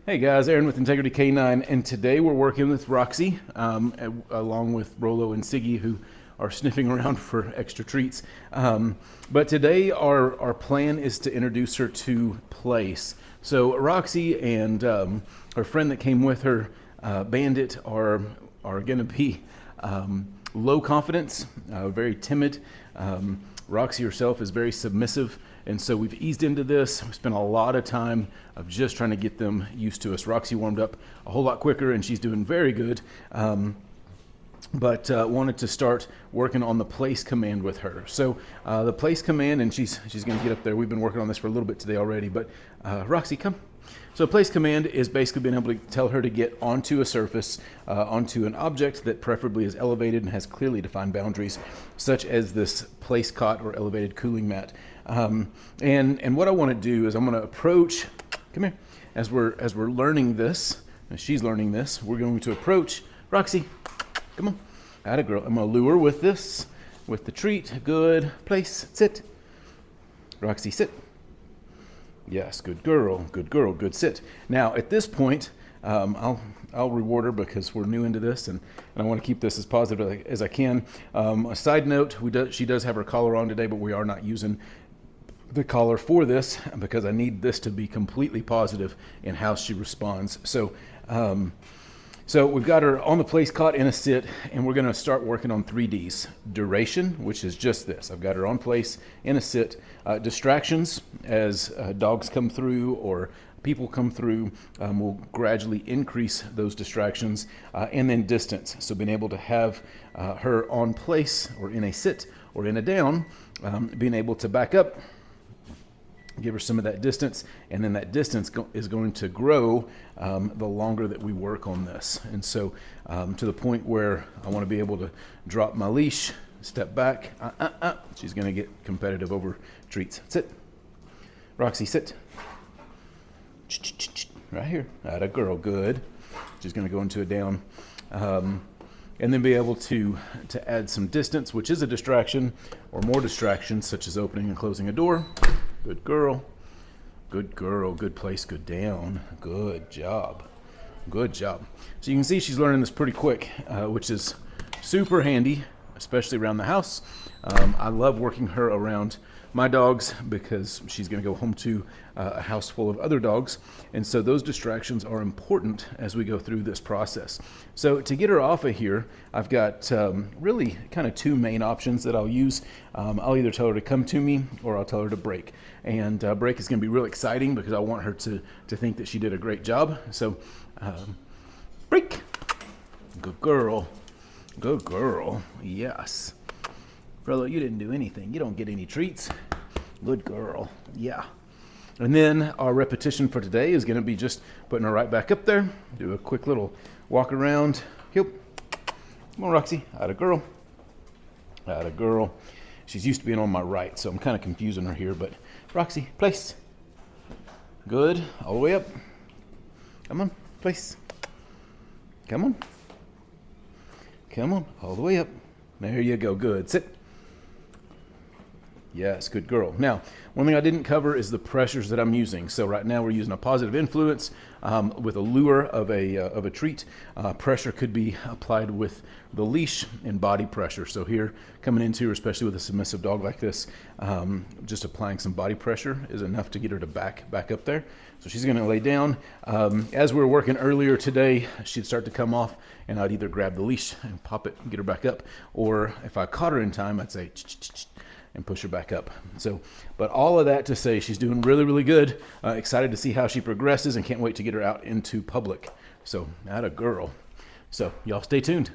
Hey guys, Aaron with Integrity K9, and today we're working with Roxy, along with Rolo and Siggy, who are sniffing around for extra treats. But today our plan is to introduce her to place. So Roxy and her friend that came with her, Bandit, are going to be low confidence, very timid. Roxy herself is very submissive, and so we've eased into this. We spent a lot of time of just trying to get them used to us. Roxy warmed up a whole lot quicker, and she's doing very good. But wanted to start working on the place command with her. So the place command, and she's going to get up there. We've been working on this for a little bit today already, but Roxy, come. So place command is basically being able to tell her to get onto a surface, onto an object that preferably is elevated and has clearly defined boundaries, such as this place cot or elevated cooling mat. And what I want to do is I'm going to approach, come here, as we're learning this, as she's learning this, we're going to approach Roxy. Come on, atta girl. I'm going to lure with this, with the treat. Good place, sit. Roxy, sit. Yes, good girl, good sit. Now, at this point, I'll reward her because we're new into this, and I want to keep this as positive as I can. A side note, she does have her collar on today, but we are not using the collar for this because I need this to be completely positive in how she responds. So we've got her on the place cot in a sit, and we're going to start working on 3Ds. Duration, which is just this. I've got her on place in a sit. Distractions, as dogs come through or people come through, will gradually increase those distractions. And then distance. So being able to have her on place or in a sit or in a down, being able to back up, give her some of that distance, and then that distance is going to grow the longer that we work on this. And so to the point where I want to be able to drop my leash, step back, she's going to get competitive over treats. Sit. Roxy, sit. Right here. Atta girl, good. She's going to go into a down. And then be able to add some distance, which is a distraction, or more distractions, such as opening and closing a door. Good girl, good place, good down, good job. So you can see she's learning this pretty quick, which is super handy, especially around the house. I love working her around my dogs because she's going to go home to a house full of other dogs, and so those distractions are important as we go through this process. So to get her off of here, I've got really kind of two main options that I'll use. I'll either tell her to come to me or I'll tell her to break. And break is going to be real exciting because I want her to think that she did a great job. So break. Good girl, yes. Rolo, you didn't do anything. You don't get any treats. Good girl, yeah. And then our repetition for today is going to be just putting her right back up there. Do a quick little walk around. Come on, Roxy. Atta girl. She's used to being on my right, so I'm kind of confusing her here, but Roxy, place. Good, all the way up. Come on, place. Come on, all the way up. There you go, good. Sit. Yes, good girl. Now, one thing I didn't cover is the pressures that I'm using. So right now we're using a positive influence with a lure of a treat. Pressure could be applied with the leash and body pressure. So here, coming into, especially with a submissive dog like this, just applying some body pressure is enough to get her to back up there. So she's going to lay down. As we were working earlier today, she'd start to come off, and I'd either grab the leash and pop it and get her back up, or if I caught her in time, I'd say and push her back up. So, but all of that to say she's doing really good. Excited to see how she progresses and can't wait to get her out into public. So, atta girl. So, y'all stay tuned.